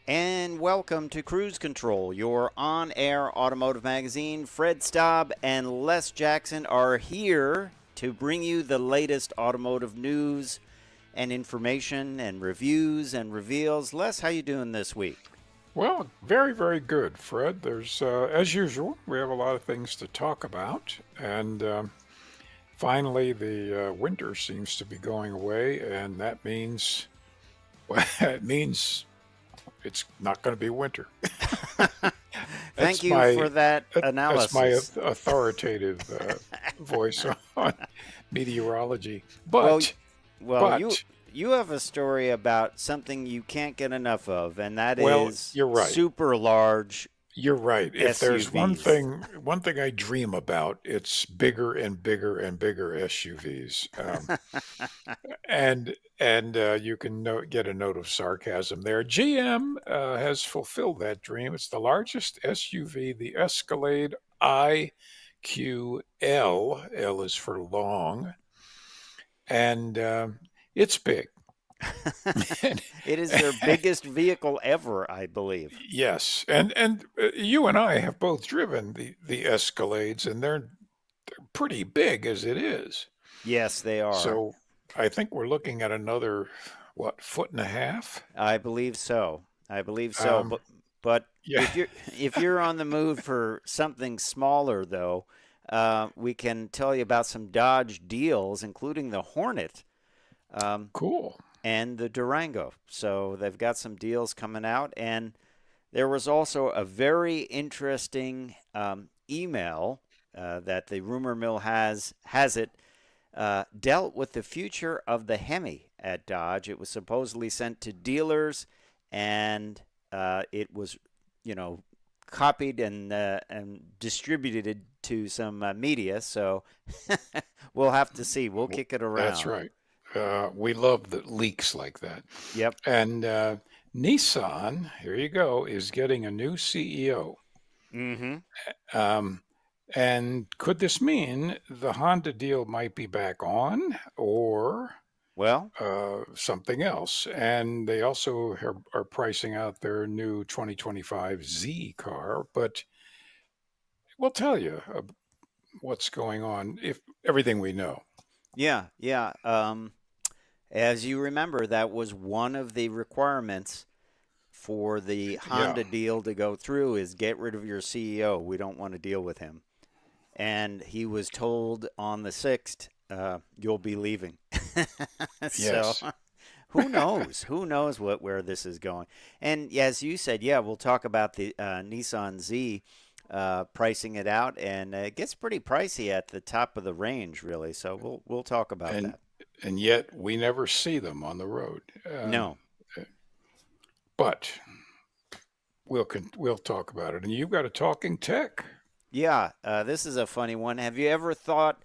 And welcome to Cruise Control, your on-air automotive magazine. Fred Staab and Les Jackson are here to bring you the latest automotive news and information and reviews and reveals. Les, how you doing this week? Well, very, very good, Fred. There's, as usual, we have a lot of things to talk about, and finally, the winter seems to be going away, and that means, well, it means it's not going to be winter. Thank That's you my for that that's my analysis. authoritative voice on meteorology. Well, But, well, you but, you have a story about something you can't get enough of, and that well, is you're right. super large You're right. If there's SUVs. one thing I dream about, it's bigger and bigger and bigger SUVs. And you can get a note of sarcasm there. GM has fulfilled that dream. It's the largest SUV, the Escalade IQL. L is for long, and it's big. And, It is their biggest vehicle ever, I believe. yes, and you and I have both driven the Escalades, and they're pretty big as it is. Yes, they are. So I think we're looking at another, what, foot and a half? I believe so. I believe so. Um, But yeah, if you're on the mood for something smaller, though, we can tell you about some Dodge deals, including the Hornet cool. and the Durango. So they've got some deals coming out, and there was also a very interesting email that the rumor mill has it dealt with the future of the Hemi at Dodge. It was supposedly sent to dealers, and it was, you know, copied and distributed to some media. So we'll have to see. We'll kick it That's around. right. We love the leaks like that. Yep. And Nissan, here you go, is getting a new CEO. Mm-hmm. Um, and could this mean the Honda deal might be back on or Well, something else? And they also are pricing out their new 2025 Z car, but we'll tell you what's going on if everything we know. yeah, yeah. As you remember, that was one of the requirements for the Yeah, Honda deal to go through is get rid of your CEO. We don't want to deal with him. And he was told on the 6th, you'll be leaving. So yes. who knows? Who knows where this is going? And as you said, yeah, we'll talk about the Nissan Z pricing it out, and it gets pretty pricey at the top of the range, really. So we'll talk about and that. and yet we never see them on the road. No, But we'll talk about it. And you've got a talking tech. yeah, this is a funny one. Have you ever thought,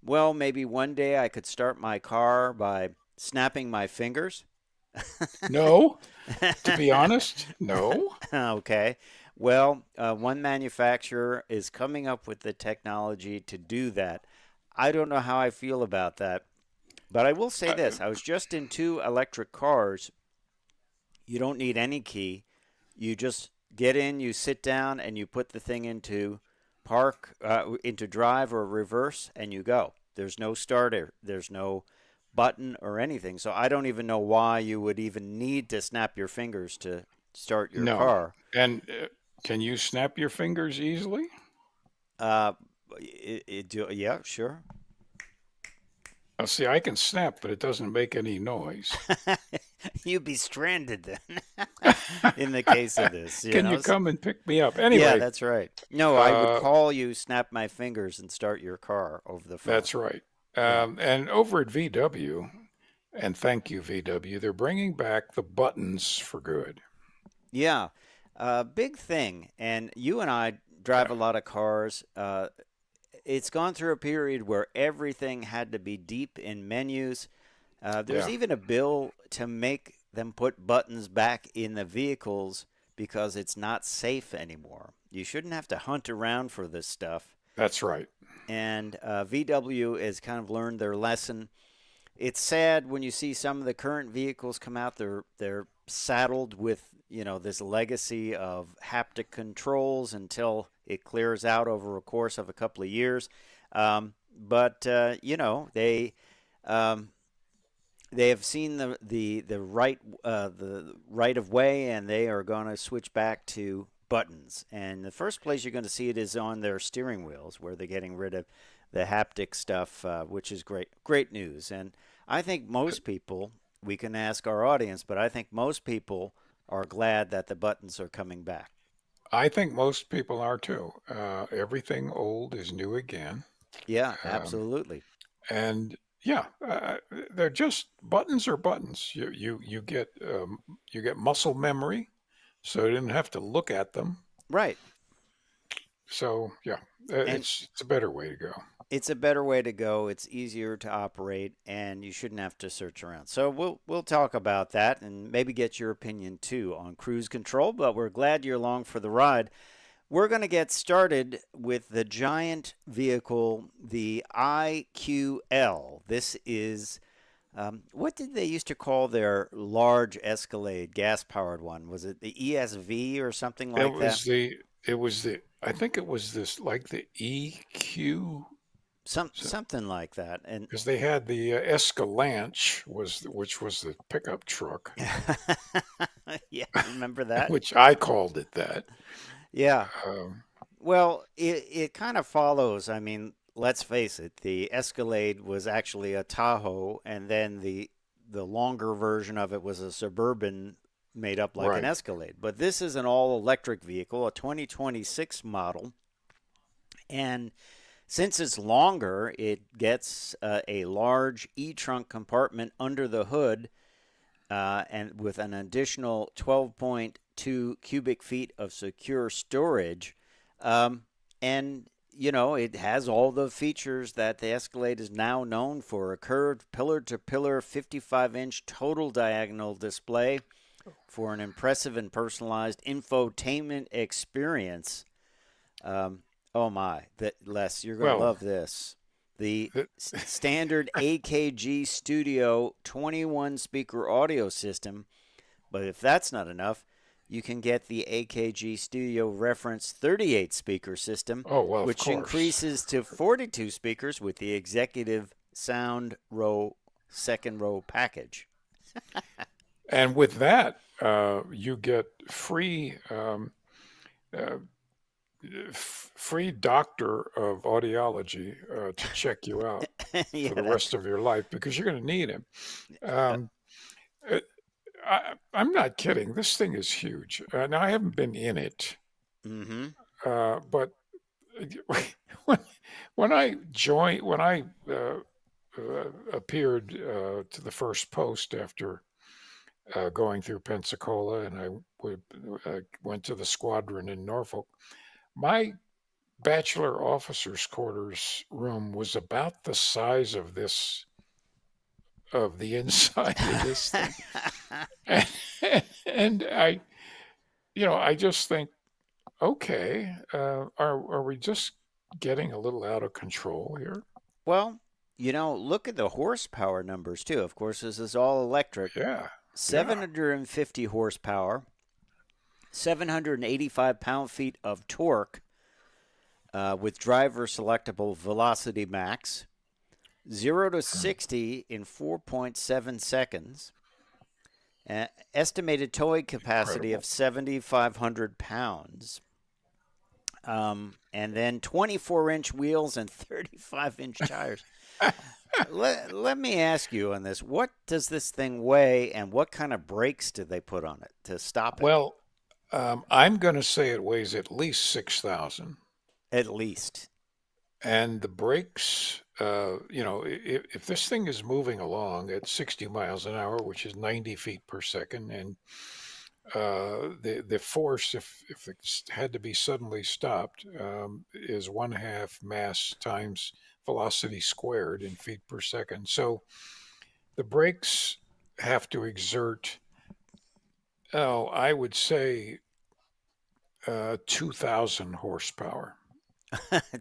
well, maybe one day I could start my car by snapping my fingers? No, to be honest, no. Okay. Well, one manufacturer is coming up with the technology to do that. I don't know how I feel about that, but I will say Uh, this. I was just in two electric cars. You don't need any key. You just get in, you sit down, and you put the thing into park, into drive or reverse, and you go. There's no starter. There's no button or anything. So I don't even know why you would even need to snap your fingers to start your no. car. And can you snap your fingers easily? Uh, yeah, sure. See, I can snap, but it doesn't make any noise. You'd be stranded then, in the case of this, you Can know. you come and pick me up? Yeah, Anyway, that's right. No, I would uh, call you, snap my fingers, and start your car over the phone. that's right. Yeah. And over at VW, and thank you, VW, they're bringing back the buttons for good. Yeah. Big thing. And you and I drive Yeah, a lot of cars. It's gone through a period where everything had to be deep in menus. There's yeah, even a bill to make them put buttons back in the vehicles because it's not safe anymore. You shouldn't have to hunt around for this stuff. that's right. And VW has kind of learned their lesson. It's sad when you see some of the current vehicles come out. They're saddled with this legacy of haptic controls until it clears out over a course of a couple of years. But um, they have seen the right of way, and they are going to switch back to buttons. And the first place you're going to see it is on their steering wheels, where they're getting rid of the haptic stuff, which is great news. And I think most people, we can ask our audience, but I think most people are glad that the buttons are coming back. I think most people are too. Everything old is new again. Yeah, Um, absolutely. and yeah, they're just buttons are buttons. You get muscle memory, so you didn't have to look at them. Right. So yeah, And it's a better way to go. it's a better way to go. It's easier to operate, and you shouldn't have to search around. So we'll talk about that and maybe get your opinion too on cruise control. But we're glad you're along for the ride. We're going to get started with the giant vehicle, the IQL. This is what did they used to call their large Escalade gas powered one? Was it the ESV or something It like that? was the it was the I think it was this like the EQ Something like that. And because they had the Escalante which was the pickup truck, yeah, remember that? which I called it that. Yeah. Um, Well, it kind of follows. I mean, let's face it, the Escalade was actually a Tahoe, and then the longer version of it was a Suburban made up like an right. Escalade. But this is an all electric vehicle, a 2026 model, and since it's longer, it gets a large e-trunk compartment under the hood, and with an additional 12.2 cubic feet of secure storage. Um, and, it has all the features that the Escalade is now known for: a curved pillar to pillar 55-inch total diagonal display for an impressive and personalized infotainment experience. Um, oh my, Les, you're going to Well, love this. The it, standard AKG Studio 21 speaker audio system, but if that's not enough, you can get the AKG Studio Reference 38 speaker system, oh well, of which course. increases to 42 speakers with the Executive Sound Row second row package. And with that, you get uh, free doctor of audiology to check you out Yeah, for the that's rest of your life because you're going to need him. uh, Um, uh, I'm not kidding. This thing is huge. Now I haven't been in it, mm-hmm. but when when I appeared to the first post after going through Pensacola, and went to the squadron in Norfolk. My bachelor officers' quarters room was about the size of the inside of this thing, and, and I just think, okay, are we just getting a little out of control here? Well, look at the horsepower numbers too. Of course, this is all electric. Yeah, yeah, 750 horsepower, 785 pound-feet of torque with driver selectable velocity max, 0 to mm, 60 in 4.7 seconds, estimated towing capacity of incredible. 7,500 pounds, and then 24-inch wheels and 35-inch tires. Let me ask you on this. What does this thing weigh, and what kind of brakes did they put on it to stop it? Well, I'm going to say it weighs at least 6,000. At least. And the brakes, if this thing is moving along at 60 miles an hour, which is 90 feet per second, and the force, if it had to be suddenly stopped, is one half mass times velocity squared in feet per second. So the brakes have to exert, oh, I would say 2,000 horsepower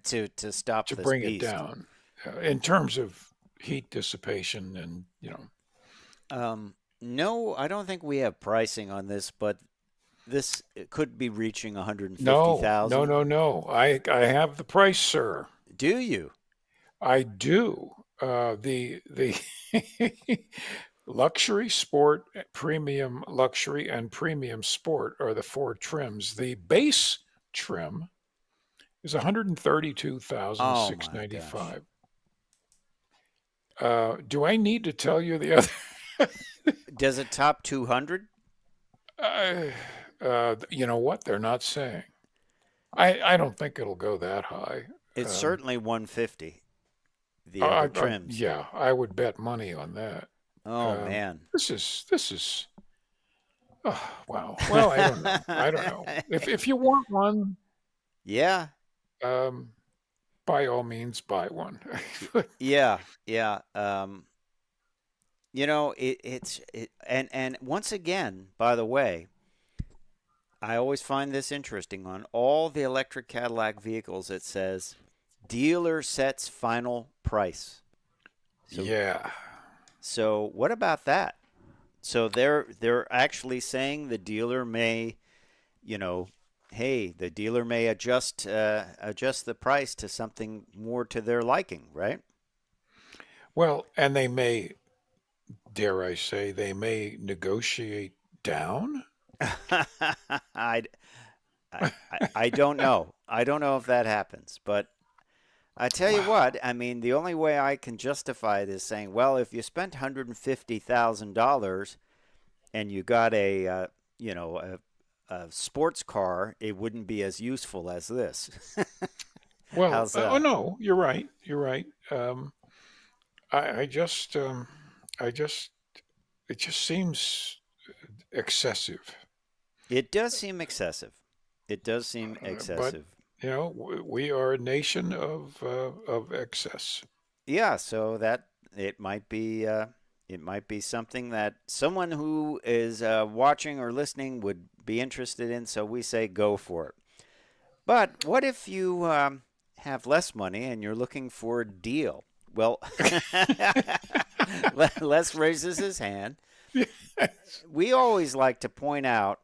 to stop to this bring it beast. down in terms of heat dissipation and No, I don't think we have pricing on this, but this could be reaching No, no, 150,000. no, no. I have the price, sir. Do you? I do. The luxury, sport, premium luxury, and premium sport are the four trims. The base trim is Oh my gosh. 132,695. Do I need to tell you the other? Does it top 200? uh, you know what? They're not saying. I don't think it'll go that high. It's Um, certainly 150, the other trims. yeah, I would bet money on that. Oh man. This is. Oh, wow. Well, I don't know. I don't know. If you want one, Yeah. um, by all means, buy one. Yeah. Yeah. And once again, by the way, I always find this interesting. On all the electric Cadillac vehicles, it says dealer sets final price. So Yeah. so what about that? So they're actually saying the dealer may, you know, hey, the dealer may adjust the price to something more to their liking, right? Well, and they may, dare I say, they may negotiate down. I, I don't know. I don't know if that happens, but I tell you Wow. what. I mean, the only way I can justify this saying, well, if you spent $150,000 and you got you know, a sports car, it wouldn't be as useful as this. Well, How's oh that? no, you're right. You're right. I just, I just, it just seems excessive. It does seem excessive. It does seem But excessive. we are a nation of excess. Yeah, so that it might be something that someone who is watching or listening would be interested in. So we say go for it. But what if you have less money and you're looking for a deal? Well, Les raises his hand. We always like to point out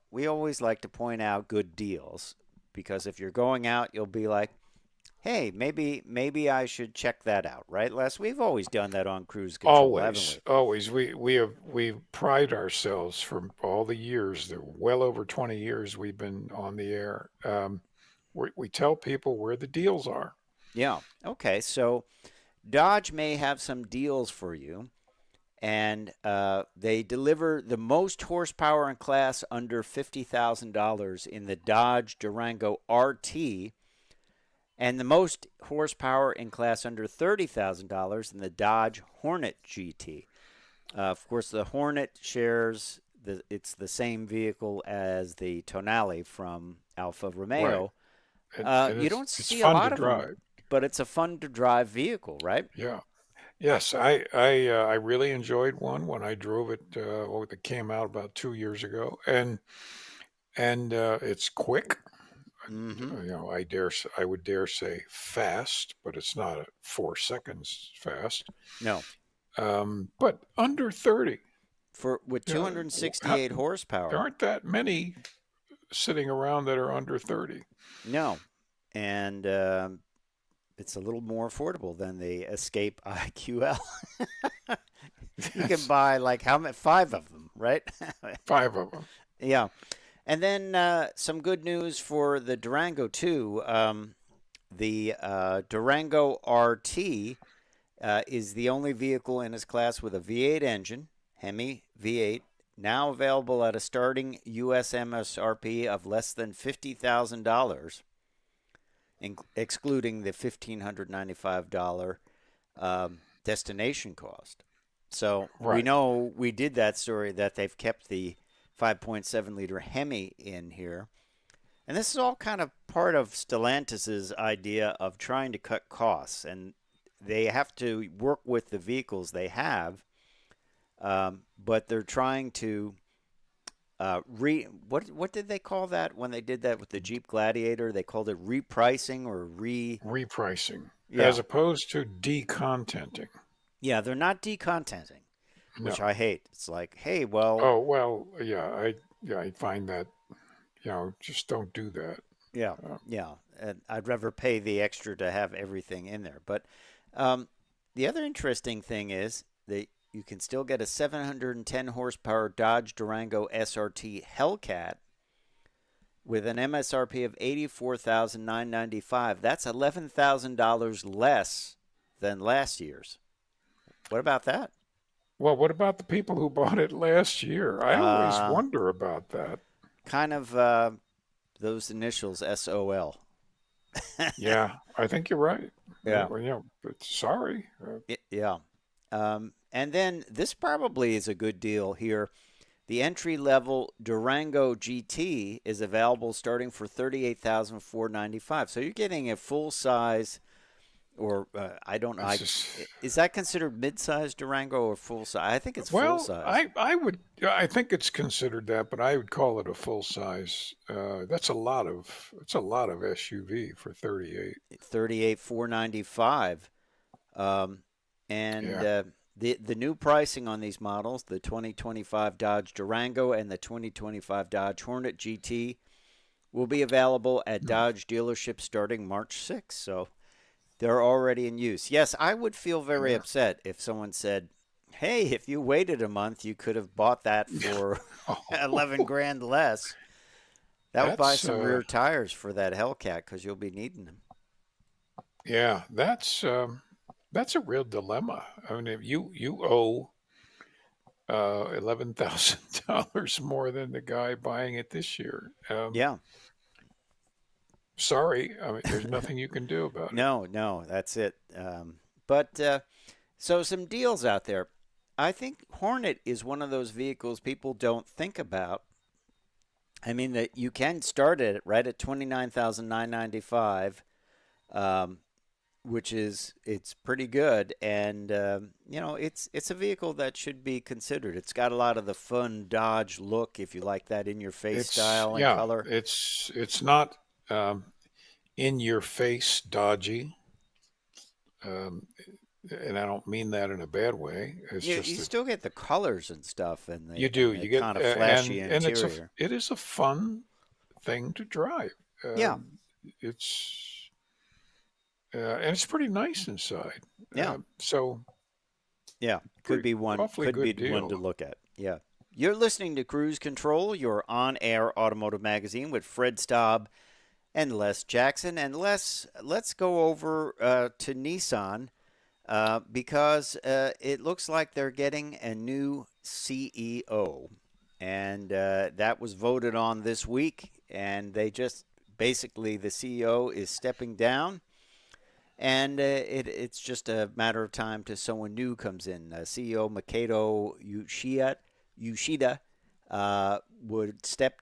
good deals because if you're going out, you'll be like, hey, maybe I should check that out, right, Les? We've always done that on Cruise Control, haven't Always, we? always. We pride ourselves for all the years, the well over 20 years we've been on the air. We tell people where the deals are. Yeah. Okay. So Dodge may have some deals for you, and they deliver the most horsepower in class under $50,000 in the Dodge Durango RT, and the most horsepower in class under $30,000 in the Dodge Hornet GT. Of course, the Hornet shares it's the same vehicle as the Tonale from Alfa Right. Romeo. And You it's don't it's see a fun to lot of them, drive. but it's a fun to drive vehicle, right? Yeah. Yes, I really enjoyed one when I drove it. It came out about 2 years ago, and it's quick. Mm-hmm. I would dare say fast, but it's not 4 seconds fast. No, But under 30. for with Uh, how, 268 there horsepower. aren't that many sitting around that are under 30. No, and it's a little more affordable than the Escape IQL. You can Yes, buy like how many? Five of them, right? five of them. Yeah. And then some good news for the Durango too. The Durango RT is the only vehicle in its class with a V8 engine, Hemi V8, now available at a starting U.S. MSRP of less than $50,000, excluding the $1,595 destination cost. So we Right. know we did that story that they've kept the 5.7-liter Hemi in here. And this is all kind of part of Stellantis's idea of trying to cut costs. And they have to work with the vehicles they have, but they're trying to what did they call that when they did that with the Jeep Gladiator? They called it repricing or Repricing as yeah. opposed to decontenting. Yeah, they're not decontenting, which No. I hate. It's like, hey, well, Oh well, yeah. I find that just don't do that. Yeah, Uh, yeah. And I'd rather pay the extra to have everything in there. But um, the other interesting thing is that you can still get a 710 horsepower Dodge Durango SRT Hellcat with an MSRP of 84,995. That's $11,000 less than last year's. What about that? well, what about the people who bought it last year? I always Uh, wonder about that. kind of those initials SOL. Yeah, I think you're right. Yeah. Well, but sorry. Yeah. And then this probably is a good deal here. The entry level Durango GT is available starting for 38,495. So you're getting a full size, or I don't know. It's just Is that considered mid-size Durango or full size? I think it's full well, size. I think it's considered that, but I would call it a full size. It's a lot of SUV for 38. 38,495. Um, and Yeah. the new pricing on these models, the 2025 Dodge Durango and the 2025 Dodge Hornet GT, will be available at Dodge dealerships starting March 6th. So they're already in use. Yes, I would feel very Yeah. upset if someone said, "Hey, if you waited a month, you could have bought that for Oh, 11 grand less." That would buy that's some rear tires for that Hellcat because you'll be needing them. yeah, that's a real dilemma. I mean, if you owe $11,000 more than the guy buying it this year. Yeah. Sorry, I mean, there's nothing you can do about it. No, no, that's it. But so some deals out there. I think Hornet is one of those vehicles people don't think about. I mean that you can start it right at 29,995, um, which is it's pretty good, and it's a vehicle that should be considered. It's got a lot of the fun Dodge look, if you like that in your face It's style and yeah, color. it's not um, in your face dodgy, um, and I don't mean that in a bad way. It's You just that still get the colors and stuff, and you and do the you get kind of flashy and interior. it is a fun thing to drive. Yeah, It's and it's pretty nice inside. yeah. So Yeah, pretty awfully could be good one to deal. look at. Yeah. You're listening to Cruise Control, your on-air automotive magazine with Fred Staab and Les Jackson. And let's go over to Nissan because it looks like they're getting a new CEO, and that was voted on this week. And they just basically the CEO is stepping down, and it's just a matter of time till someone new comes in. CEO Makoto Yoshida will step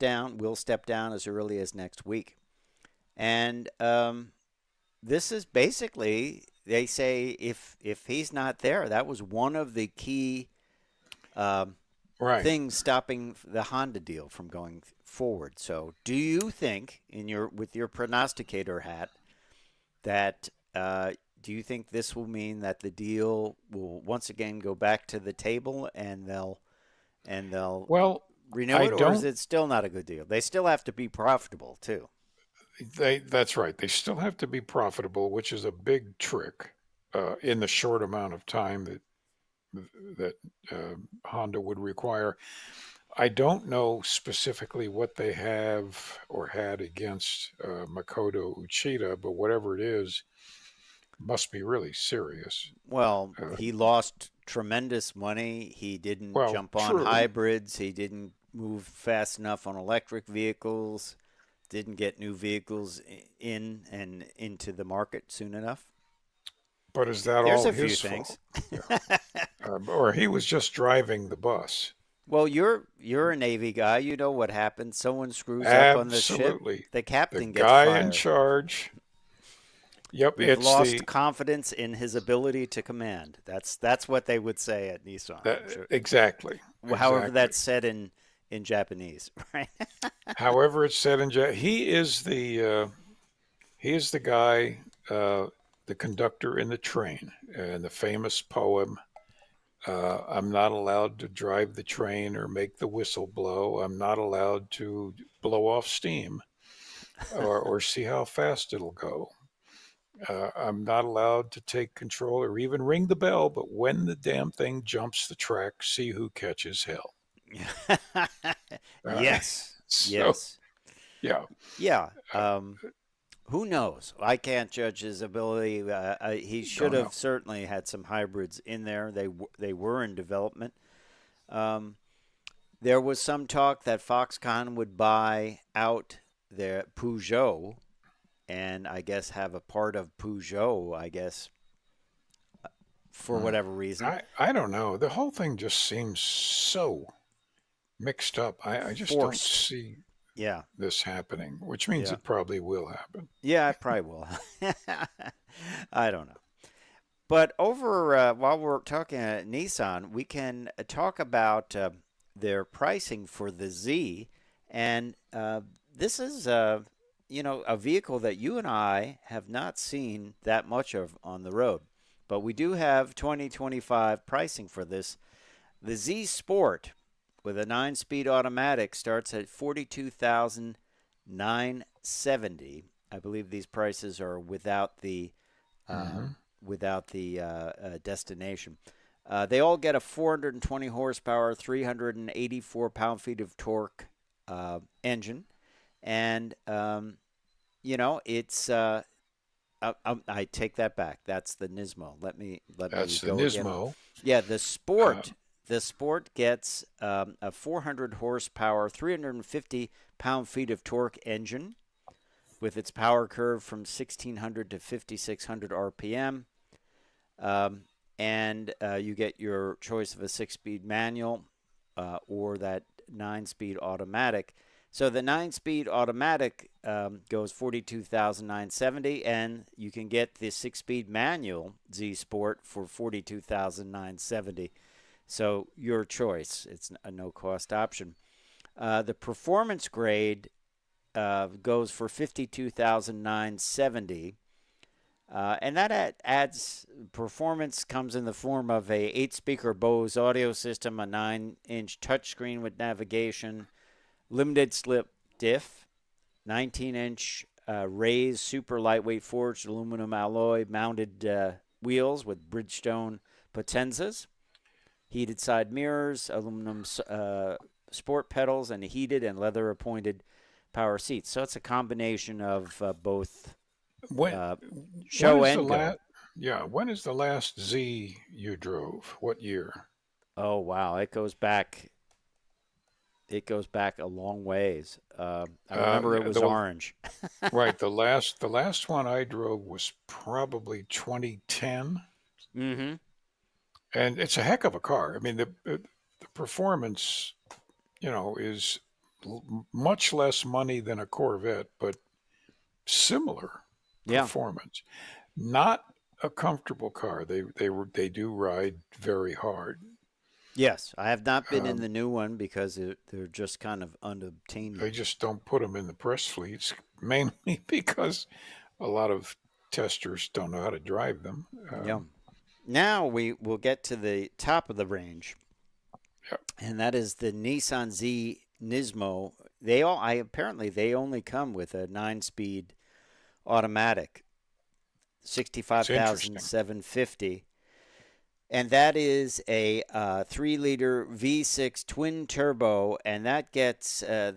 down as early as next week. And this is basically, they say, if he's not there, that was one of the key um, Right. things stopping the Honda deal from going forward. So, do you think, with your prognosticator hat, that do you think this will mean that the deal will once again go back to the table and they'll Well, renew I it, or is don't. it still not a good deal? They still have to be profitable too. That's right. They still have to be profitable, which is a big trick in the short amount of time that Honda would require. I don't know specifically what they have or had against Makoto Uchida, but whatever it is, must be really serious. Well, Uh, he lost tremendous money. He didn't well, jump on true, hybrids. He didn't move fast enough on electric vehicles. Didn't get new vehicles in and into the market soon enough. but is that There's all a few his things. fault? Yeah. Or he was just driving the bus. Well, you're a Navy guy. You know what happens. Someone screws up on the ship. Absolutely. The The captain gets guy in fired. charge. Yep, We've it's lost the confidence in his ability to command. That's what they would say at Nissan. that, I'm sure. exactly. However, Exactly. that's said in Japanese, right? However, it's said in he is the guy, the conductor in the train, and the famous poem I'm not allowed to drive the train or make the whistle blow. I'm not allowed to blow off steam or see how fast it'll go. I'm not allowed to take control or even ring the bell, but when the damn thing jumps the track, see who catches hell. Uh, Yes, so, yes, yeah, yeah. Who knows? I can't judge his ability. He should don't know. have certainly had some hybrids in there. They were in development. Um, there was some talk that Foxconn would buy out their Peugeot, and I guess have a part of Peugeot. I guess for Hmm. whatever reason, I don't know. The whole thing just seems so mixed up. I just don't forced. see Yeah, this happening, which means yeah, it probably will happen. yeah. I probably will. I don't know. But over while we're talking Nissan, we can talk about their pricing for the Z, and this is a vehicle that you and I have not seen that much of on the road, but we do have 2025 pricing for this. The Z Sport with a 9-speed automatic starts at 42,970. I believe these prices are uh, Hmm. without the destination. They all get a 420 horsepower, 384 pound-feet of torque engine, and it's. I take that back. That's the Nismo. Let me That's the go again. Nismo. Yeah, the Uh, Sport. The Sport gets a 400 horsepower, 350 pound-feet of torque engine with its power curve from 1600 to 5600 RPM. Um, and you get your choice of a 6-speed manual or that 9-speed automatic. So the 9-speed automatic goes 42,970, and you can get the 6-speed manual Z Sport for 42,970. So your choice. It's a no-cost option. The performance grade goes for 52,970. And that adds performance comes in the form of a 8-speaker Bose audio system, a 9-inch touchscreen with navigation, limited slip diff, 19-inch raised super lightweight forged aluminum alloy mounted wheels with Bridgestone Potenzas, heated side mirrors, aluminum sport pedals, and heated and leather appointed power seats. So it's a combination of both when uh, when show is the and go. last? Yeah, when is the last Z you drove? What year? Oh wow, it goes back. It goes back a long ways. I remember it Yeah, was orange. right. The last one I drove was probably 2010, Mm-hmm. and it's a heck of a car. I mean, the performance, is much less money than a Corvette, but similar Yeah. performance. Not a comfortable car. They do ride very hard. Yes, I have not been in Um, the new one because they're just kind of they unobtainium. just don't put them in the press fleets, mainly because a lot of testers don't know how to drive them. Yeah. Now we will get to the top of the range, Yeah, and that is the Nissan Z Nismo. They only come with a 9-speed automatic, it's interesting. 65,750. And that is a 3-liter V6 twin turbo, and that gets a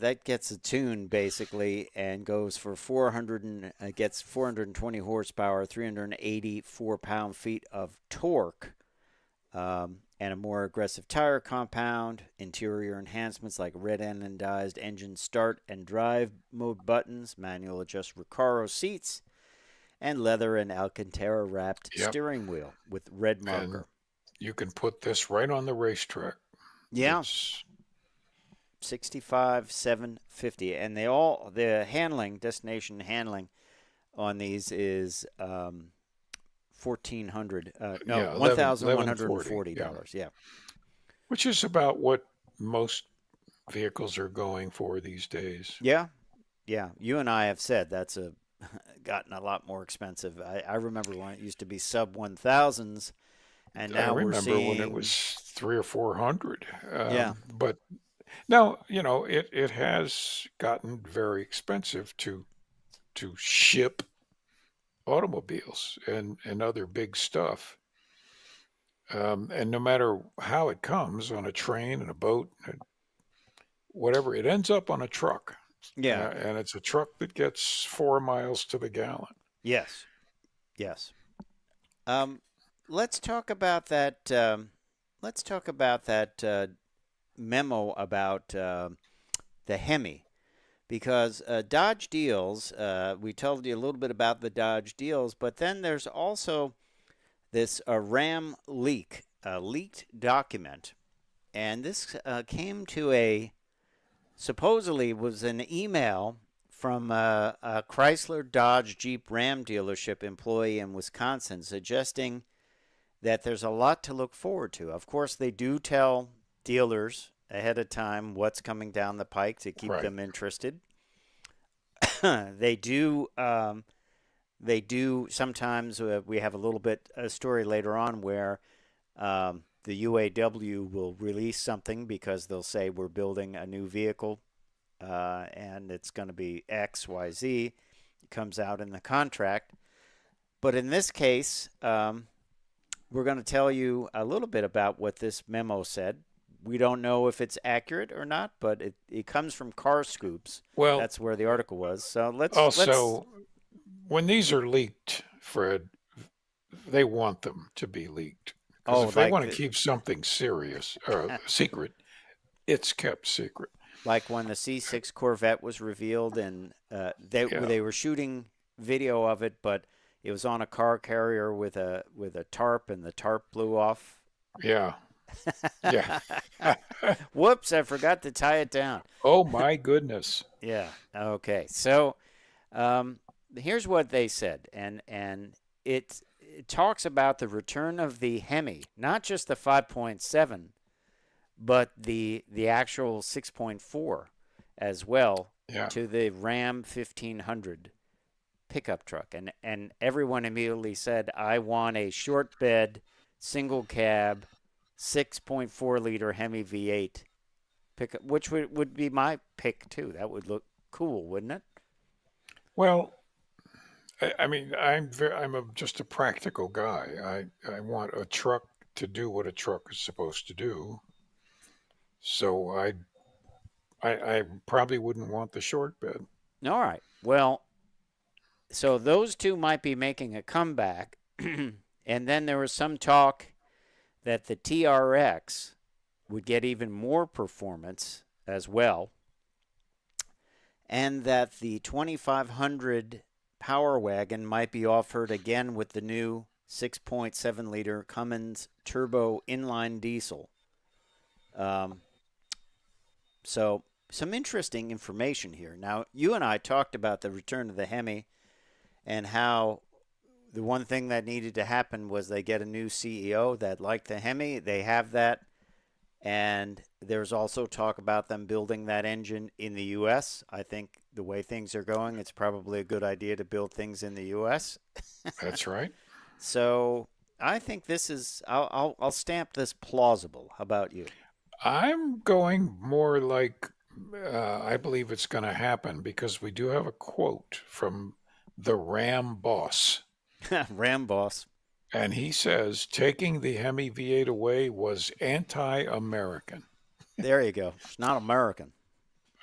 tune basically, and goes for 400 and gets 420 horsepower, 384 pound-feet of torque, and a more aggressive tire compound, interior enhancements like red anodized engine start and drive mode buttons, manual adjust Recaro seats, and leather and Alcantara wrapped Yep, steering wheel with red and marker. you can put this right on the racetrack. Yeah, It's 65,750, and the handling destination handling on these is 1,400. No, yeah, $1,140. 1140. Yeah, Yeah, which is about what most vehicles are going for these days. yeah, yeah. You and I have said that's a gotten a lot more expensive. I remember when it used to be sub 1,000s, and I now we're remember when it seeing, was 3 or 400. yeah, But now, it has gotten very expensive to ship automobiles and other big stuff. And no matter how it comes on a train and a boat, whatever, it ends up on a truck. yeah, And it's a truck that gets 4 miles to the gallon. yes, yes. Um, let's talk about that. Let's talk about that memo about the Hemi because Dodge deals. We told you a little bit about the Dodge deals, but then there's also this RAM leak, a leaked document, and this came to a supposedly was an email from a Chrysler Dodge Jeep Ram dealership employee in Wisconsin suggesting that there's a lot to look forward to. Of course, they do tell dealers ahead of time what's coming down the pike to keep Right. them interested. they do. They do sometimes. We have a little bit a story later on where the UAW will release something because they'll say we're building a new vehicle and it's going to be X, Y, Z. It comes out in the contract. But in this case, we're going to tell you a little bit about what this memo said. We don't know if it's accurate or not, but it comes from Car Scoops. Well, That's where the article was. So let's also, when these are leaked, Fred, they want them to be leaked. Because oh if they like want to the keep something serious or secret, it's kept secret. like when the C6 Corvette was revealed, and Yeah. they were shooting video of it, but it was on a car carrier with a tarp, and the tarp blew off. Yeah. Yeah. Whoops! I forgot to tie it down. Oh my goodness. Yeah. Okay. So um, here's what they said, and it talks about the return of the Hemi, not just the 5.7, but the actual 6.4 as well Yeah. to the Ram 1500 pickup truck. And everyone immediately said, I want a short bed, single cab, 6.4 liter Hemi V8 pickup, which would be my pick too. That would look cool, wouldn't it? Well, I mean, just a practical guy. I want a truck to do what a truck is supposed to do. So I probably wouldn't want the short bed. All right. Well, so those two might be making a comeback. And then there was some talk that the TRX would get even more performance as well, and that the 2500 Power Wagon might be offered again with the new 6.7 liter Cummins turbo inline diesel. Um, so, some interesting information here. Now, you and I talked about the return of the Hemi and how the one thing that needed to happen was they get a new CEO that liked the Hemi. They have that. And there's also talk about them building that engine in the U.S. I think the way things are going, it's probably a good idea to build things in the U.S. That's right. So I think this is, I'll stamp this plausible. How about you? I'm going more like I believe it's going to happen because we do have a quote from the Ram boss. Ram boss. And he says taking the Hemi V8 away was anti-American. There you go. It's not American.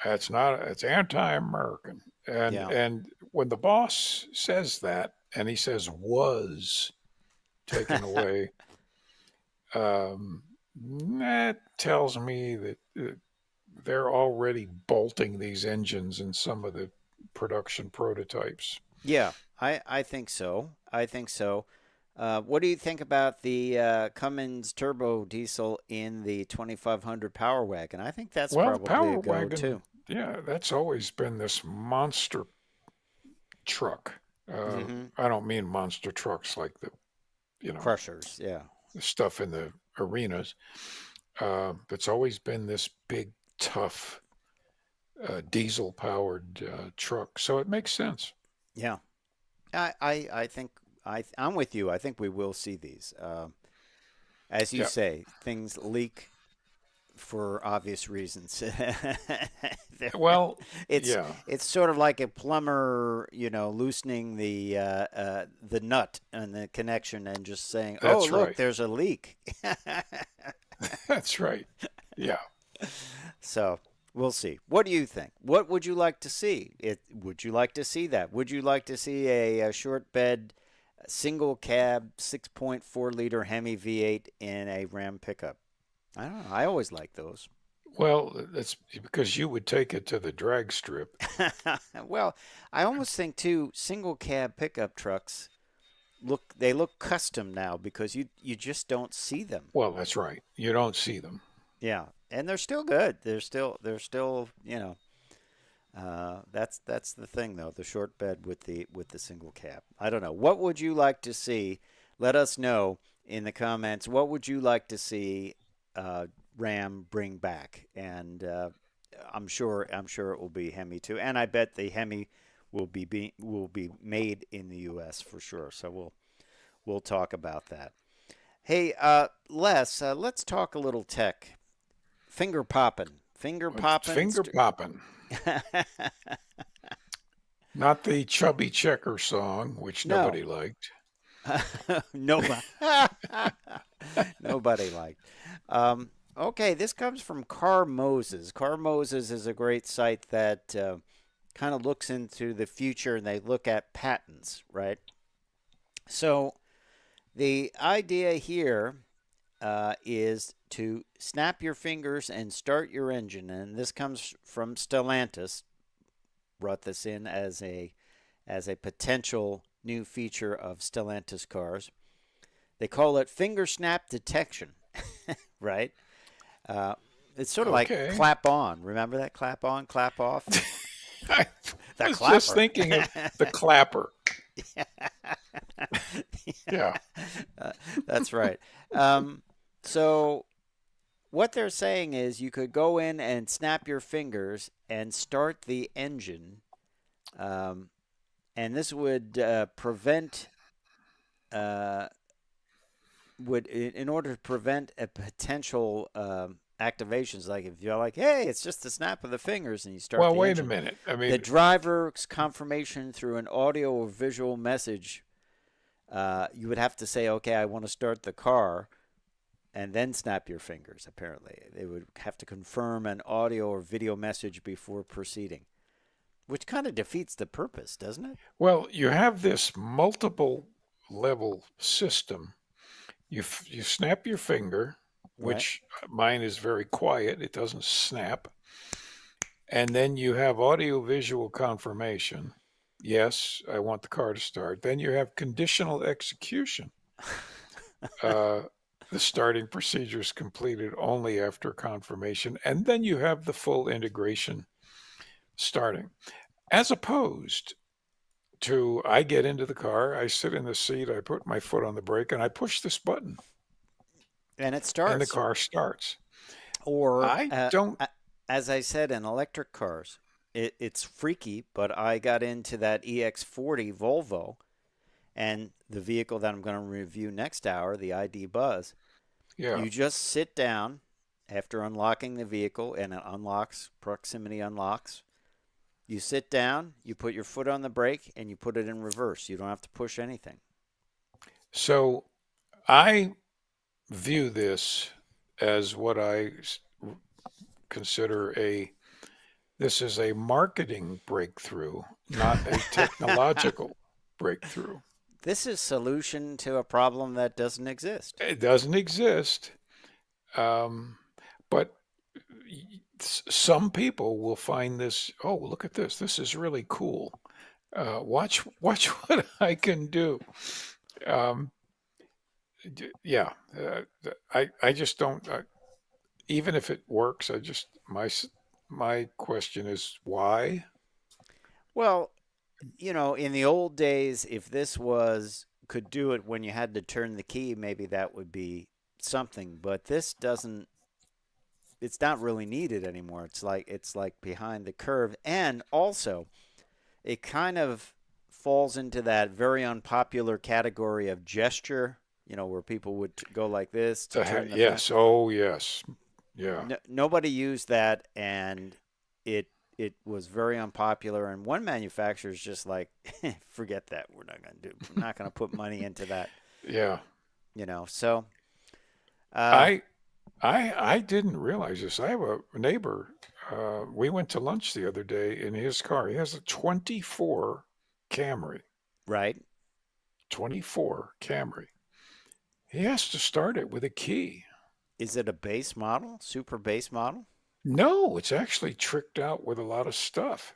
That's not, it's anti-American. And Yeah. and when the boss says that, and he says was taken away, um, that tells me that they're already bolting these engines in some of the production prototypes. Yeah, I think so. I think so. What do you think about the Cummins turbo diesel in the 2500 Power Wagon? I think that's Well, the probably a Power go Wagon, too. yeah, that's always been this monster truck. Mm-hmm. I don't mean monster trucks like you know, Crushers, yeah. the stuff in the arenas. It's always been this big, tough, diesel-powered truck, so it makes sense. Yeah. I think I'm with you. I think we will see these. as you Yeah. say, things leak for obvious reasons. Well, it's yeah, it's sort of like a plumber, loosening the nut and the connection and just saying, "Oh, that's look, right. there's a leak." That's right. Yeah. So we'll see. What do you think? What would you like to see? Would you like to see that? Would you like to see a short bed, single cab, 6.4-liter Hemi V8 in a Ram pickup? I don't know. I always like those. Well, that's because you would take it to the drag strip. Well, I almost think too, single cab pickup trucks look custom now because you just don't see them. Well, that's right. You don't see them. Yeah, and they're still good. They're still that's the thing though, the short bed with the single cab. I don't know. What would you like to see? Let us know in the comments. What would you like to see uh, Ram bring back? And I'm sure it will be Hemi too. And I bet the Hemi will be made in the U.S. for sure. So we'll talk about that. Hey, Les, let's talk a little tech. Finger popping, finger It's popping. finger popping. Not the chubby checker song, which No, nobody liked. nobody, nobody liked. Okay, this comes from Car Moses. Car Moses is a great site that kind of looks into the future and they look at patents, right? So the idea here is to snap your fingers and start your engine, and this comes from Stellantis. Brought this in as a potential new feature of Stellantis cars. They call it finger snap detection, right? Uh, it's sort of like Okay. clap on. Remember that clap on, clap off? I The was just clapper. thinking of the clapper. Yeah, Yeah. that's right. Um, so what they're saying is you could go in and snap your fingers and start the engine, um, and this would prevent uh, would in order to prevent a potential activations, like if you're like, hey, it's just the snap of the fingers, and you start Well, the wait a engine, minute. I the mean, driver's confirmation through an audio or visual message, you would have to say, okay, I want to start the car, and then snap your fingers. Apparently, they would have to confirm an audio or video message before proceeding, which kind of defeats the purpose, doesn't it? well, you have this multiple level system. You snap your finger, Right. which mine is very quiet. It doesn't snap. And then you have audio visual confirmation. Yes, I want the car to start. Then you have conditional execution. Uh, the starting procedure is completed only after confirmation. And then you have the full integration starting. As opposed to, I get into the car, I sit in the seat, I put my foot on the brake, and I push this button, And it and the starts. car starts. Or, I don't, as I said, in electric cars, it's freaky, but I got into that EX40 Volvo and the vehicle that I'm going to review next hour, the ID Buzz. yeah. You just sit down after unlocking the vehicle, and it unlocks, proximity unlocks. You sit down, you put your foot on the brake, and you put it in reverse. You don't have to push anything. So I view this as what I consider this is a marketing breakthrough, not a technological breakthrough. This is solution to a problem that doesn't exist. It doesn't exist, but some people will find this. Oh, look at this! This is really cool. Watch what I can do. Um, yeah, I just don't. Even if it works, my question is why. Well, in the old days, if this was could do it when you had to turn the key, maybe that would be something. But this doesn't. It's not really needed anymore. It's like behind the curve, and also it kind of falls into that very unpopular category of gesture. where people would go like this to turn the fan. Yes. Oh, yes. Yeah. No, nobody used that, and it it was very unpopular. And one manufacturer is just like, forget that. We're not gonna put money into that. Yeah. So uh, I I didn't realize this. I have a neighbor. We went to lunch the other day in his car. He has a 24 Camry. right? 24 Camry. He has to start it with a key. Is it a base model, super base model? No, it's actually tricked out with a lot of stuff.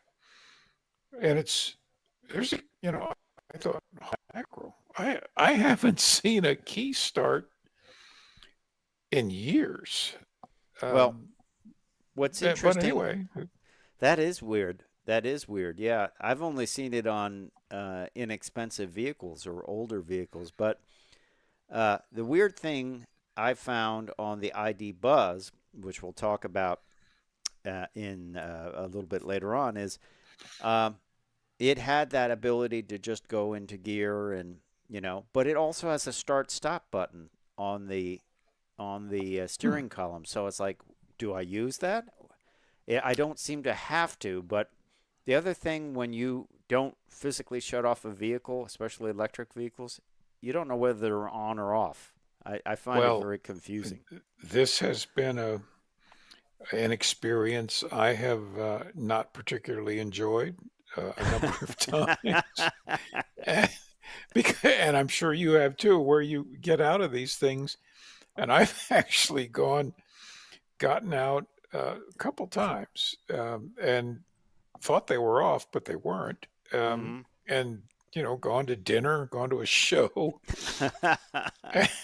And there's a, I thought, mackerel. I haven't seen a key start in years. Well, Um, what's but interesting, anyway, that is weird. That is weird. Yeah, I've only seen it on inexpensive vehicles or older vehicles. But the weird thing I found on the ID Buzz, which we'll talk about in a little bit later on, is um, it had that ability to just go into gear and but it also has a start stop button on the hmm, steering column. So it's like, do I use that? I don't seem to have to, but the other thing, when you don't physically shut off a vehicle, especially electric vehicles, you don't know whether they're on or off. I find it well, very confusing. this has been an experience I have not particularly enjoyed a number of times. And I'm sure you have too, where you get out of these things. And I've actually gotten out a couple times and thought they were off, but they weren't. Mm-hmm. And, gone to dinner, gone to a show,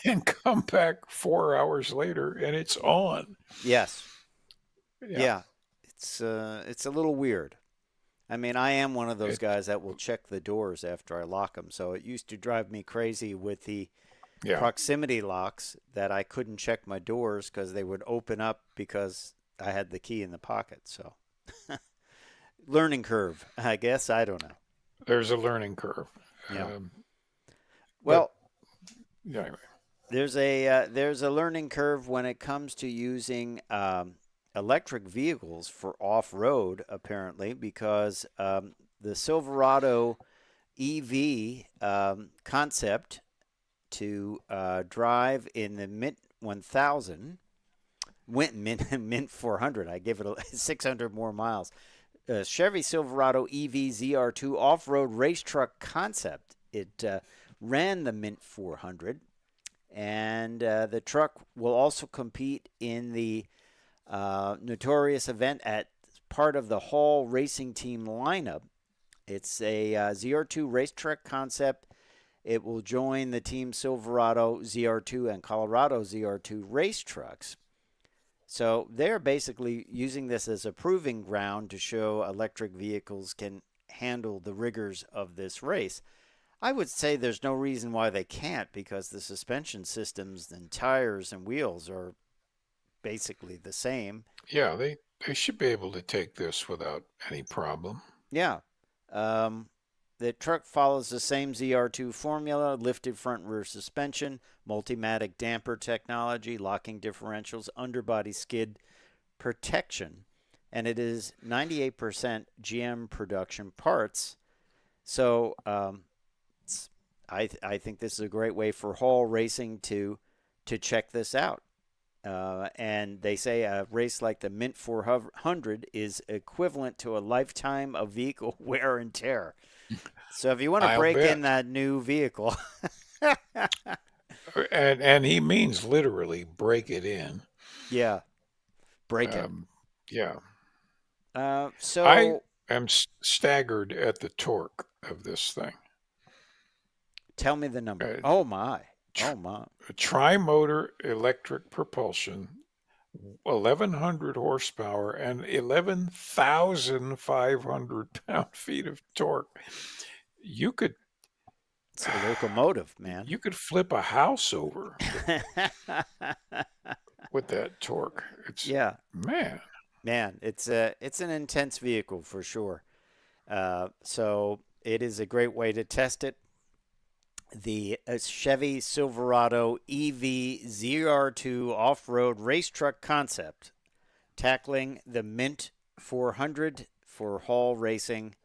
and come back 4 hours later and it's on. Yes. Yeah. Yeah. It's a little weird. I mean, I am one of those It, guys that will check the doors after I lock them. So it used to drive me crazy with the yeah. proximity locks that I couldn't check my doors because they would open up because I had the key in the pocket. So learning curve, I guess. I don't know. There's a learning curve. Yeah. Um, but Well, yeah, anyway. there's a learning curve when it comes to using electric vehicles for off road, apparently, because the Silverado EV concept to drive in the Mint 1000, Mint 400. I give it 600 more miles. Chevy Silverado EV ZR2 off-road race truck concept. It ran the Mint 400, and the truck will also compete in the notorious event at part of the Hall Racing Team lineup. It's a ZR2 race truck concept. It will join the Team Silverado ZR2 and Colorado ZR2 race trucks. So they're basically using this as a proving ground to show electric vehicles can handle the rigors of this race. I would say there's no reason why they can't, because the suspension systems and tires and wheels are basically the same. Yeah, they should be able to take this without any problem. Yeah. Um, the truck follows the same ZR2 formula: lifted front and rear suspension, multimatic damper technology, locking differentials, underbody skid protection, and it is 98% GM production parts. So I think this is a great way for Hall Racing to check this out. And they say a race like the Mint 400 is equivalent to a lifetime of vehicle wear and tear. So if you want to I'll break in bet. that new vehicle, And he means literally break it in. yeah, break it. Um, yeah. I So am staggered at the torque of this thing. tell me the number. Uh, Oh my, tr- oh my. Tri-motor electric propulsion, 1,100 horsepower and 11,500 pound-feet of torque. You could It's a locomotive, man. you could flip a house over with that torque. It's Yeah, man. man, it's an intense vehicle for sure. So it is a great way to test it. The Chevy Silverado EV ZR2 off road race truck concept, tackling the Mint 400 for haul racing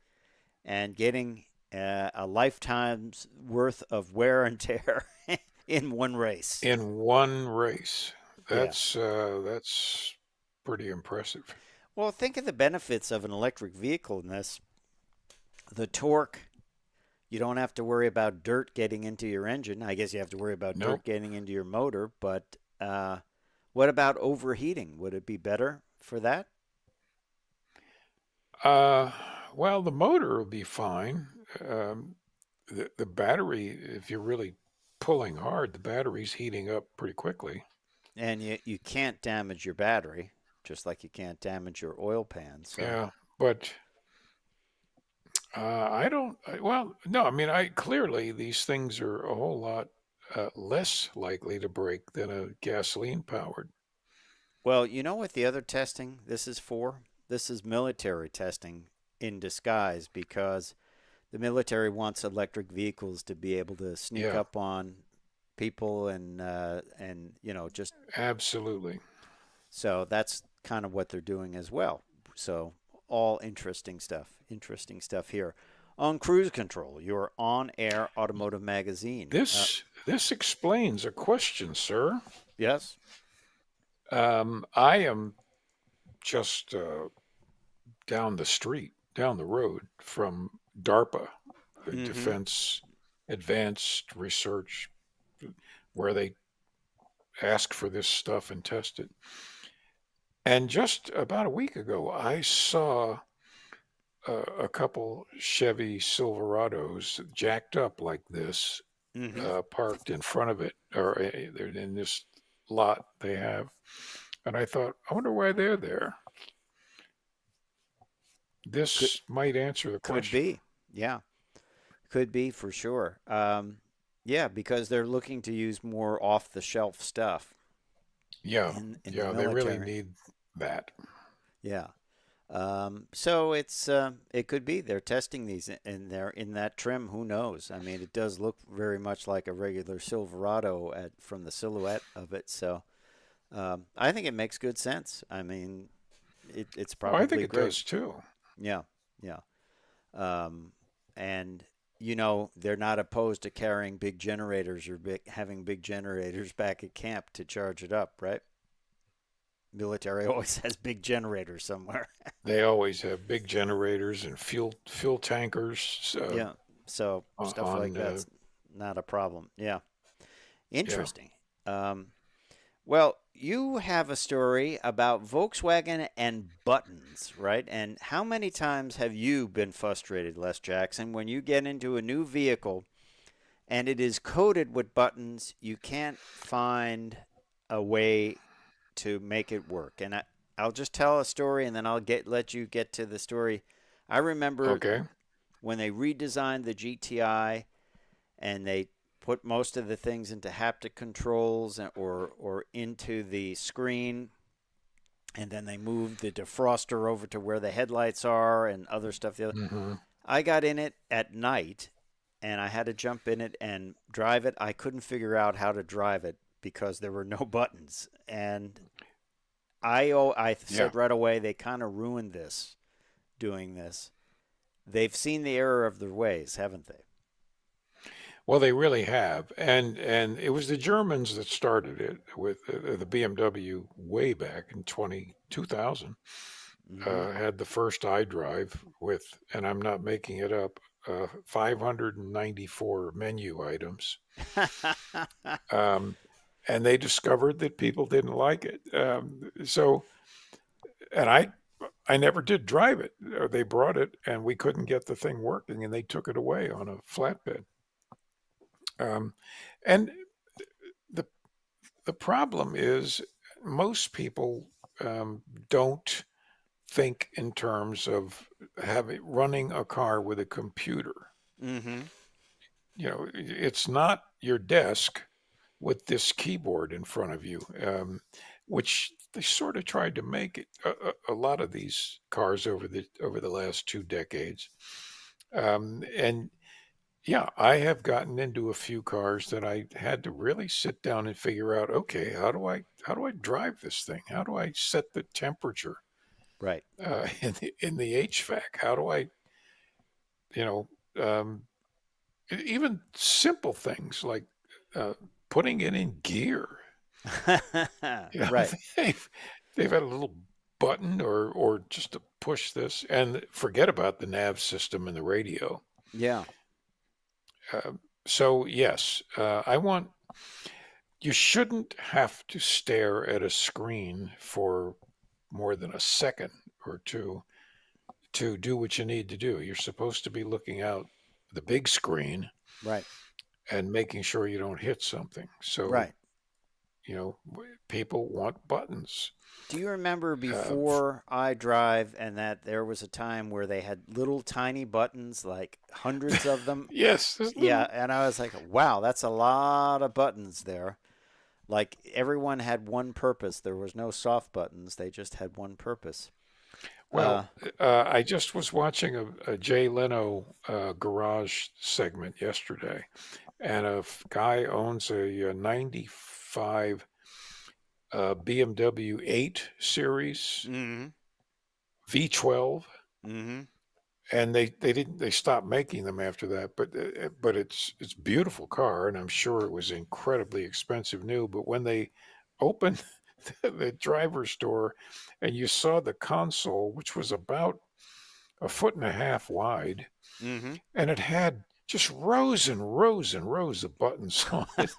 and getting a lifetime's worth of wear and tear in one race. In one race. Yeah. That's pretty impressive. Well, think of the benefits of an electric vehicle in this. The torque, you don't have to worry about dirt getting into your engine. I guess you have to worry about No. dirt getting into your motor, but what about overheating? Would it be better for that? Uh, well, the motor will be fine. Um, the battery, if you're really pulling hard, the battery's heating up pretty quickly. And you can't damage your battery, just like you can't damage your oil pan. So, Yeah, but I don't. Well, no, I mean, I clearly these things are a whole lot less likely to break than a gasoline powered. well, you know what the other testing this is for? This is military testing in disguise because the military wants electric vehicles to be able to sneak Yeah, up on people and just absolutely. so that's kind of what they're doing as well. So all interesting stuff. Interesting stuff here on Cruise Control, your on-air automotive magazine. This explains a question, sir. Yes. I am just down the street, down the road from DARPA, the Mm-hmm. Defense Advanced Research, where they ask for this stuff and test it. And just about a week ago, I saw a couple Chevy Silverados jacked up like this, Mm-hmm. parked in front of it, or they're in this lot they have. And I thought, I wonder why they're there. Could This might answer the could question. be. Yeah. Could be for sure. Yeah, because they're looking to use more off-the-shelf stuff Yeah, in the yeah, they really military. need that. Yeah. So it could be they're testing these and they're in that trim. Who knows? I mean, it does look very much like a regular Silverado from the silhouette of it. So I think it makes good sense. I mean, it's Oh, I think probably it great. does too. Yeah, yeah. Um, and they're not opposed to carrying big generators or having big generators back at camp to charge it up, right? Military always has big generators somewhere. They always have big generators and fuel tankers Yeah. So stuff like on. that's not a problem. Yeah. Yeah. Interesting. Um, well, you have a story about Volkswagen and buttons, right? And how many times have you been frustrated, Les Jackson, when you get into a new vehicle and it is coated with buttons, you can't find a way to make it work? And I'll just tell a story and then I'll let you get to the story. I remember Okay. when they redesigned the GTI and they put most of the things into haptic controls or into the screen, and then they moved the defroster over to where the headlights are and other stuff. Hmm. I got in it at night and I had to jump in it and drive it. I couldn't figure out how to drive it because there were no buttons. And I Yeah. said right away they kind of ruined this doing this. They've seen the error of their ways, haven't they? Well, they really have, and it was the Germans that started it with the BMW way back in 2000. Mm-hmm. Had the first iDrive with, and I'm not making it up, 594 menu items. Um, and they discovered that people didn't like it. And I never did drive it. They brought it, and we couldn't get the thing working, and they took it away on a flatbed. Um, and the the problem is most people don't think in terms of having running a car with a computer. Mm-hmm. You know, it's not your desk with this keyboard in front of you, which they sort of tried to make it. A lot of these cars over the last 2 decades, and Yeah, I have gotten into a few cars that I had to really sit down and figure out, okay, how do I drive this thing? How do I set the temperature Right. in the HVAC? How do I, you know, um, even simple things like uh, putting it in gear. You know, Right. they've they've had a little button or just to push this, and forget about the nav system and the radio. Yeah. So yes, I want you shouldn't have to stare at a screen for more than a second or two to do what you need to do. You're supposed to be looking out the big screen Right. and making sure you don't hit something. So, Right. people want buttons. Do you remember Uh, before iDrive and that there was a time where they had little tiny buttons, like hundreds of them? yes, this Yeah, little. and I was like, wow, that's a lot of buttons there. Like everyone had one purpose. There was no soft buttons. They just had one purpose. Uh, Well, I just was watching a Jay Leno garage segment yesterday, and guy owns a 95 BMW 8 Series mm-hmm. V12, Mm-hmm. and they stopped making them after that. But it's a beautiful car, and I'm sure it was incredibly expensive new. But when they opened the driver's door, and you saw the console, which was about a foot and a half wide, Mm-hmm. and it had just rows and rows and rows of buttons on it.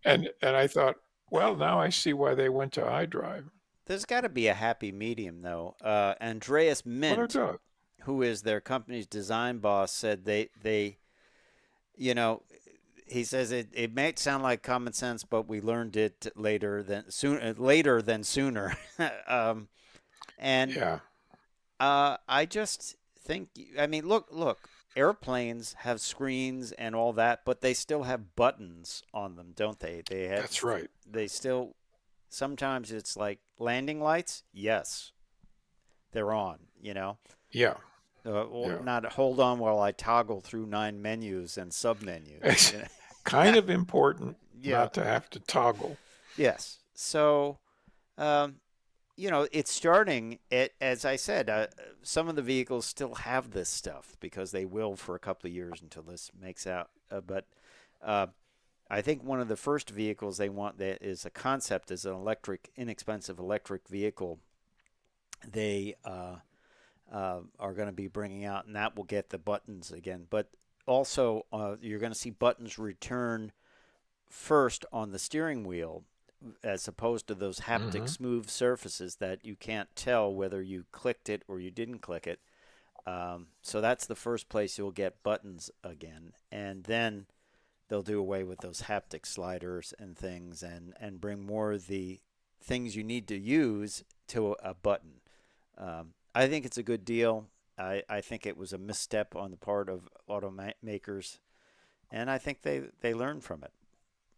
And I thought, well, now I see why they went to iDrive. There's got to be a happy medium, though. Andreas Well, there Mint, does. who is their company's design boss, said they you know, he says it may sound like common sense, but we learned it later than sooner. um, and Yeah, I just think, I mean, look, airplanes have screens and all that, but they still have buttons on them, don't they? that's right. They still, sometimes it's like landing lights. Yes, they're on, you know. Yeah, yeah. Not hold on while I toggle through 9 menus and submenus. It's You know? kind of important Yeah. not to have to toggle. Yes. So, um, it's starting. As I said, some of the vehicles still have this stuff because they will for a couple of years until this makes out. But uh, I think one of the first vehicles they want that is a concept is an inexpensive electric vehicle. They are going to be bringing out, and that will get the buttons again. But also, you're going to see buttons return first on the steering wheel as opposed to those haptic Hmm. smooth surfaces that you can't tell whether you clicked it or you didn't click it. So that's the first place you'll get buttons again. And then they'll do away with those haptic sliders and things and bring more of the things you need to use to a button. I think it's a good deal. I think it was a misstep on the part of automakers, and I think they learned from it.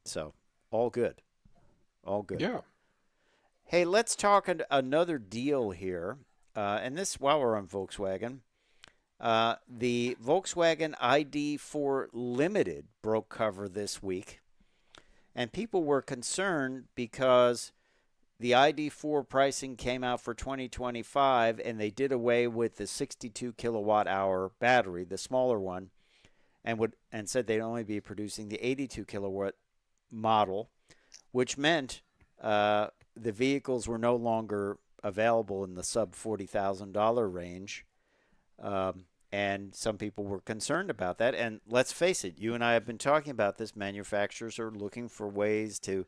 So, all good. All good. Yeah. Hey, let's talk another deal here. And this, while we're on Volkswagen, the Volkswagen ID4 Limited broke cover this week. And people were concerned because the ID4 pricing came out for 2025 and they did away with the 62 kilowatt hour battery, the smaller one, and said they'd only be producing the 82 kilowatt model, which meant the vehicles were no longer available in the sub $40,000 range. And some people were concerned about that. And let's face it, you and I have been talking about this. Manufacturers are looking for ways to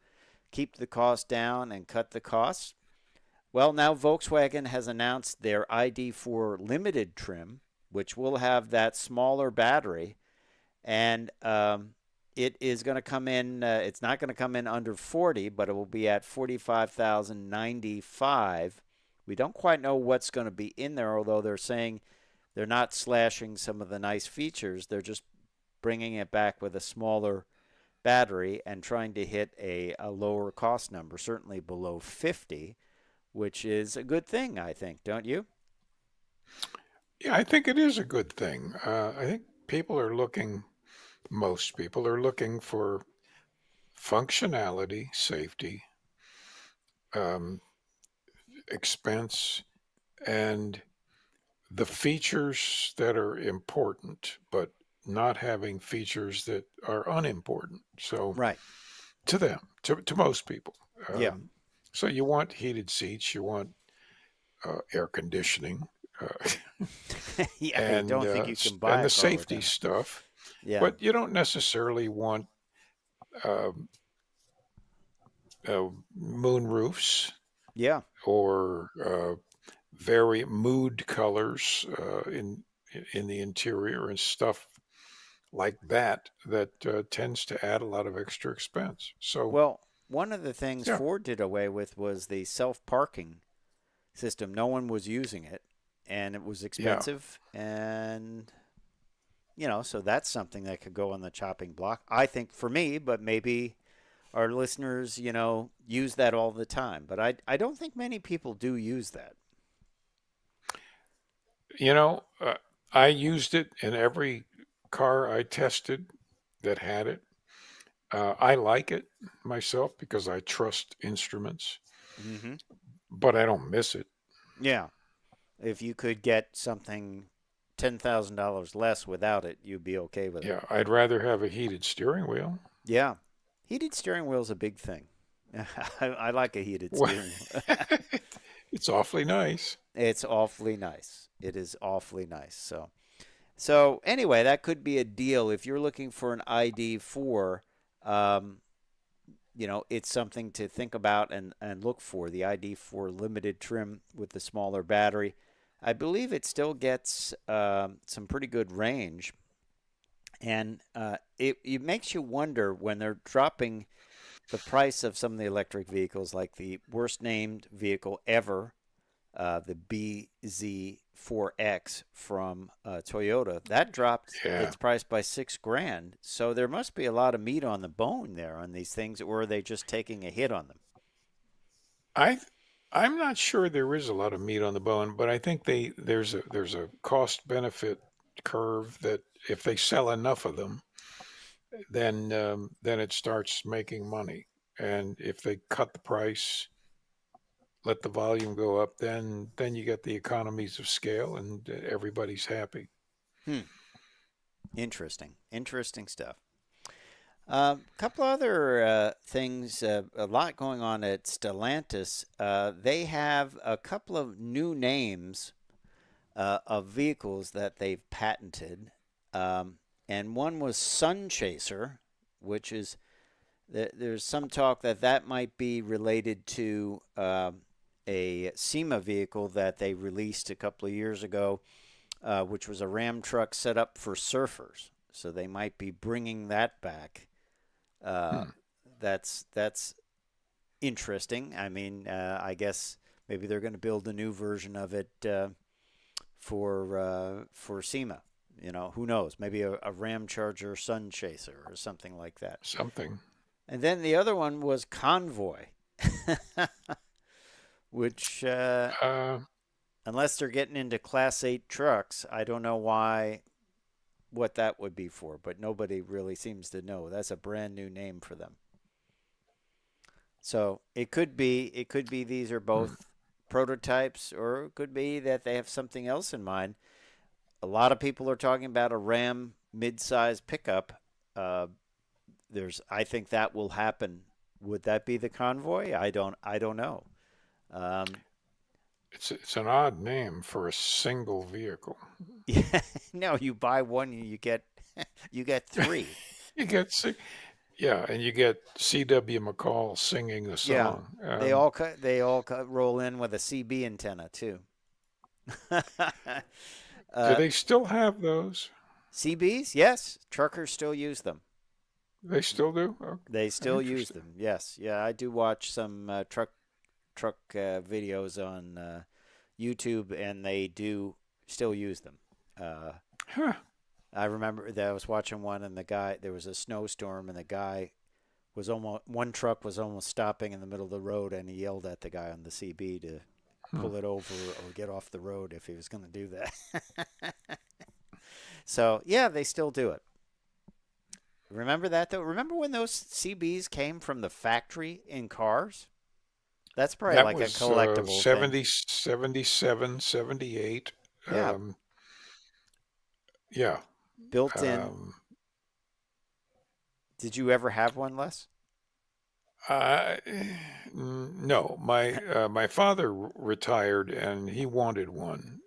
keep the cost down and cut the costs. Well, now Volkswagen has announced their ID4 limited trim, which will have that smaller battery, and it is going to come in. It's not going to come in under 40, but it will be at 45,095. We don't quite know what's going to be in there, although they're saying they're not slashing some of the nice features. They're just bringing it back with a smaller battery and trying to hit a lower cost number, certainly below 50, which is a good thing, I think, don't you? Yeah, I think it is a good thing. I think people are looking, most people are looking for functionality, safety, um, expense, and the features that are important, but not having features that are unimportant. So Right. to them, to most people. Yeah. Um, so you want heated seats, you want air conditioning, uh, Yeah, I and don't think you can buy and a the car safety without it. stuff, Yeah. but you don't necessarily want um, moon roofs Yeah. or very mood colors in the interior and stuff like that that tends to add a lot of extra expense. So Well, one of the things yeah, Ford did away with was the self-parking system. No one was using it, and it was yeah. expensive. And, so that's something that could go on the chopping block, I think, for me, but maybe our listeners, use that all the time. But I don't think many people do use that. You know, I used it in every car I tested that had it. I like it myself because I trust instruments, Hmm. but I don't miss it. Yeah. If you could get something $10,000 less without it, you'd be okay with it. Yeah, I'd rather have a heated steering wheel. Yeah. Heated steering wheel is a big thing. I like a heated Well, steering wheel. it's awfully nice. It's awfully nice. It is awfully nice. So anyway, that could be a deal if you're looking for an ID4. Um, it's something to think about and look for. The ID4 limited trim with the smaller battery. I believe it still gets some pretty good range, and it makes you wonder when they're dropping the price of some of the electric vehicles, like the worst named vehicle ever, the BZ4X from Toyota. That dropped Yeah, its price by 6 grand. So there must be a lot of meat on the bone there on these things, or are they just taking a hit on them? I I'm not sure there is a lot of meat on the bone, but I think there's a cost benefit curve that if they sell enough of them, then it starts making money. And if they cut the price, let the volume go up, then you get the economies of scale and everybody's happy. Hmm. Interesting. Interesting stuff. A couple other things, a lot going on at Stellantis. They have a couple of new names of vehicles that they've patented. Um, and one was Sun Chaser, which is there's some talk that that might be related to a SEMA vehicle that they released a couple of years ago, which was a Ram truck set up for surfers. So they might be bringing that back. Uh, Hmm. that's interesting. I mean, I guess maybe they're going to build a new version of it for SEMA. Who knows? Maybe a Ram Charger Sun Chaser or something like that. Something. And then the other one was Convoy, which Uh, unless they're getting into Class 8 trucks, I don't know why what that would be for, but nobody really seems to know. That's a brand new name for them. So it could be these are hmm. both prototypes, or it could be that they have something else in mind. A lot of people are talking about a Ram mid-size pickup. Uh, I think that will happen. Would that be the Convoy? I don't know. Um, It's an odd name for a single vehicle. yeah, no, you buy one, you get you get three. You get yeah, and you get C.W. McCall singing the Yeah, song. they all roll in with a CB antenna too. Do uh, they still have those? CBs, yes, truckers still use them. They still do? They Oh, still use interesting. them. Yes, yeah, I do watch some truck videos on YouTube, and they do still use them. Uh, Huh. I remember that I was watching one, and there was a snowstorm, and the guy was almost one truck was almost stopping in the middle of the road, and he yelled at the guy on the CB to Hmm. pull it over or get off the road if he was going to do that. So yeah, they still do it. Remember that though? Remember when those CBs came from the factory in cars? That's probably That like a was collectible thing. 70, 77, 78. Yeah, Um, yeah. built in. Um, Did you ever have one, Les? I, no, my father retired and he wanted one,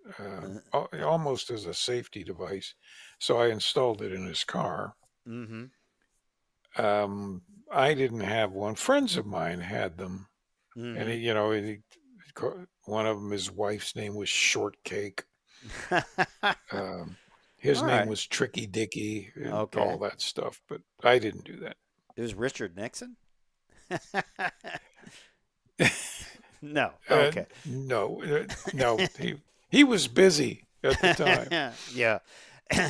almost as a safety device. So I installed it in his car. Mm-hmm. Um, I didn't have one. Friends of mine had them, and Mm-hmm. one of them, his wife's name was Shortcake. Um, All his name right. was Tricky Dicky and all Okay. that stuff, but I didn't do that. It was Richard Nixon? No. Uh, Okay. no, no, he was busy at the time. Yeah.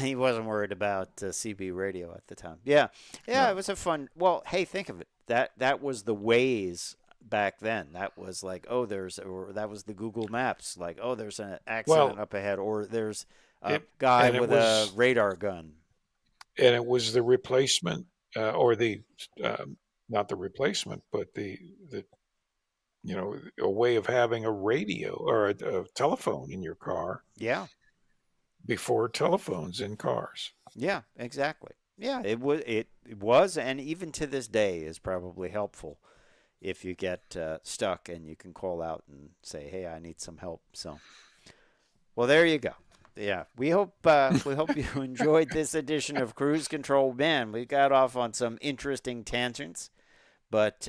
He wasn't worried about CB radio at the time. Yeah. Yeah, it No. was a fun. Well, hey, think of it. That was the Waze back then. That was like, oh, there's or that was the Google Maps like, oh, there's an accident Well, up ahead or there's a it guy and it with a was radar gun. the replacement, or the um, not the replacement, but the a way of having a radio or a telephone in your car Yeah. before telephones in cars. Yeah, exactly. Yeah, it was and even to this day is probably helpful if you get stuck and you can call out and say, "Hey, I need some help." So, well, there you go. Yeah, we hope you enjoyed this edition of Cruise Control. Man, we got off on some interesting tangents, but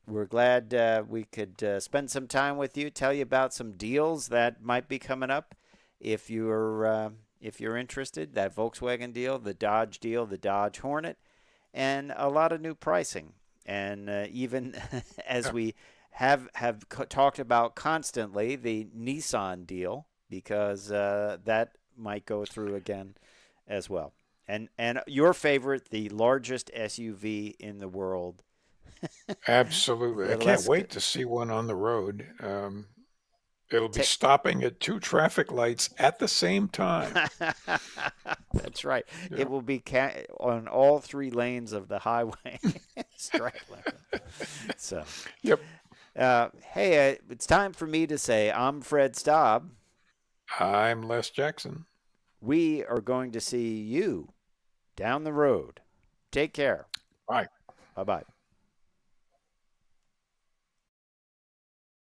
we're glad we could spend some time with you, tell you about some deals that might be coming up if you're interested. That Volkswagen deal, the Dodge deal, the Dodge Hornet, and a lot of new pricing. And even as Yeah, we have talked about constantly, the Nissan deal because that might go through again as well. And your favorite, the largest SUV in the world, absolutely. I the can't less. wait to see one on the road. It'll be Te- stopping at two traffic lights at the same time. That's right. It Yeah. will be on all three lanes of the highway, straggling them. So, Yep. hey, it's time for me to say I'm Fred Staub. I'm Les Jackson. We are going to see you down the road. Take care. Bye. Bye bye.